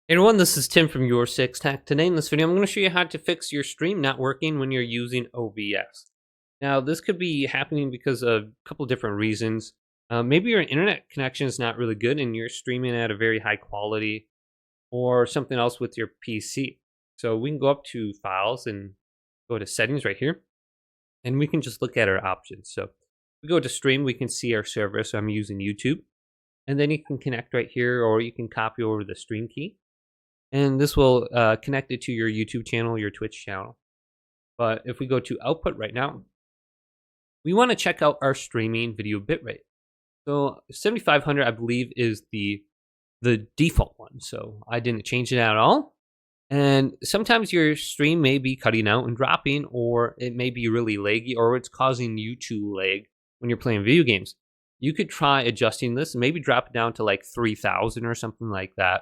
Hey everyone, this is Tim from Your 6 Tech. Today in this video, I'm going to show you how to fix your stream not working when you're using OBS. Now, this could be happening because of a couple different reasons. Maybe your internet connection is not really good and you're streaming at a very high quality, or something else with your PC. So we can go up to Files and go to Settings right here, and we can just look at our options. So if we go to Stream, we can see our server. So I'm using YouTube, and then you can connect right here, or you can copy over the stream key. And this will connect it to your YouTube channel, your Twitch channel. But if we go to output right now, we want to check out our streaming video bitrate. So 7500, I believe, is the default one. So I didn't change it at all. And sometimes your stream may be cutting out and dropping, or it may be really laggy, or it's causing you to lag when you're playing video games. You could try adjusting this and maybe drop it down to like 3000 or something like that.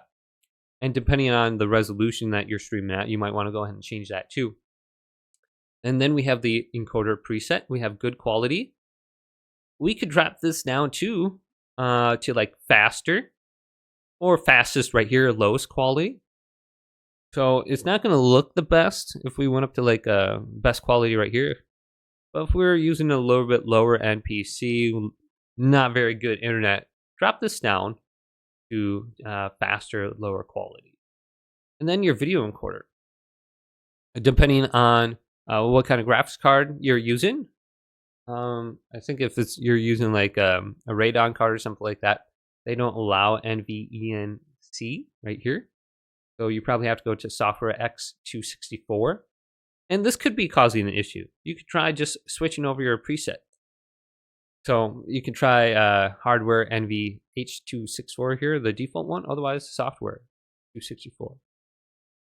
And depending on the resolution that you're streaming at, you might want to go ahead and change that too. And then we have the encoder preset. We have good quality. We could drop this down to like faster, or fastest right here, lowest quality. So it's not going to look the best if we went up to like best quality right here. But if we're using a little bit lower end PC, not very good internet, drop this down to faster, lower quality. And then your video encoder, depending on what kind of graphics card you're using. I think if you're using like a Radeon card or something like that, they don't allow NVENC right here. So you probably have to go to software X264. And this could be causing an issue. You could try just switching over your preset. So you can try hardware NVH264 here, the default one, otherwise software 264.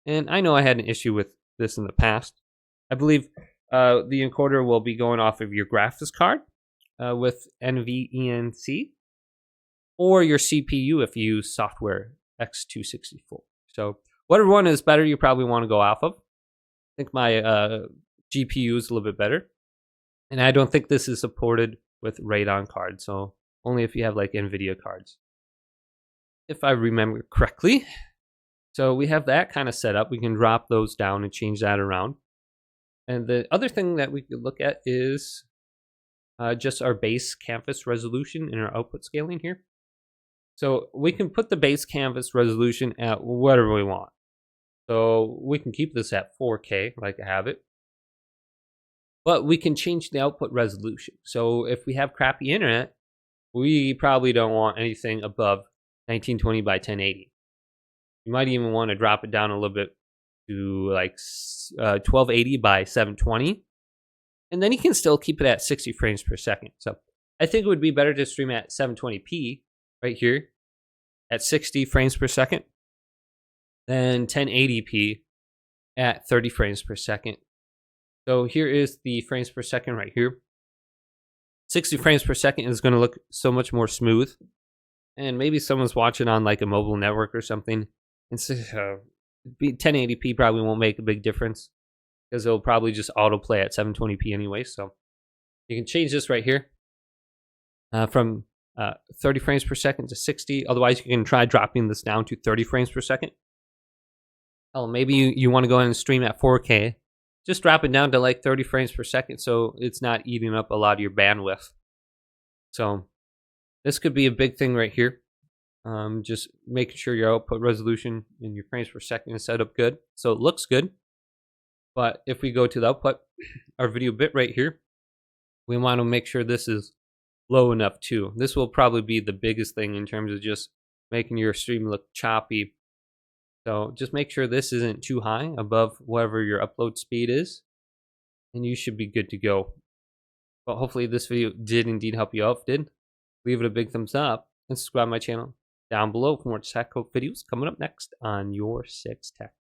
And I know I had an issue with this in the past. I believe the encoder will be going off of your graphics card with NVENC, or your CPU if you use software X264. So whatever one is better, you probably want to go off of. I think my GPU is a little bit better. And I don't think this is supported with Radeon cards, so only if you have like NVIDIA cards, if I remember correctly. So we have that kind of set up. We can drop those down and change that around. And the other thing that we could look at is just our base canvas resolution and our output scaling here. So we can put the base canvas resolution at whatever we want. So we can keep this at 4K like I have it. But we can change the output resolution. So if we have crappy internet, we probably don't want anything above 1920 by 1080. You might even want to drop it down a little bit to like 1280 by 720. And then you can still keep it at 60 frames per second. So I think it would be better to stream at 720p right here at 60 frames per second than 1080p at 30 frames per second. So here is the frames per second right here. 60 frames per second is going to look so much more smooth. And maybe someone's watching on like a mobile network or something. And so 1080p probably won't make a big difference, because it'll probably just autoplay at 720p anyway. So you can change this right here from 30 frames per second to 60. Otherwise, you can try dropping this down to 30 frames per second. Oh, maybe you want to go ahead and stream at 4K. Just drop it down to like 30 frames per second so it's not eating up a lot of your bandwidth. So this could be a big thing right here. Just making sure your output resolution and your frames per second is set up good, so it looks good. But if we go to the output, our video bitrate here, we want to make sure this is low enough too. This will probably be the biggest thing in terms of just making your stream look choppy. So just make sure this isn't too high above whatever your upload speed is, and you should be good to go. But hopefully this video did indeed help you out. If it did, leave it a big thumbs up and subscribe to my channel down below for more tech videos coming up next on Your 6 Tech.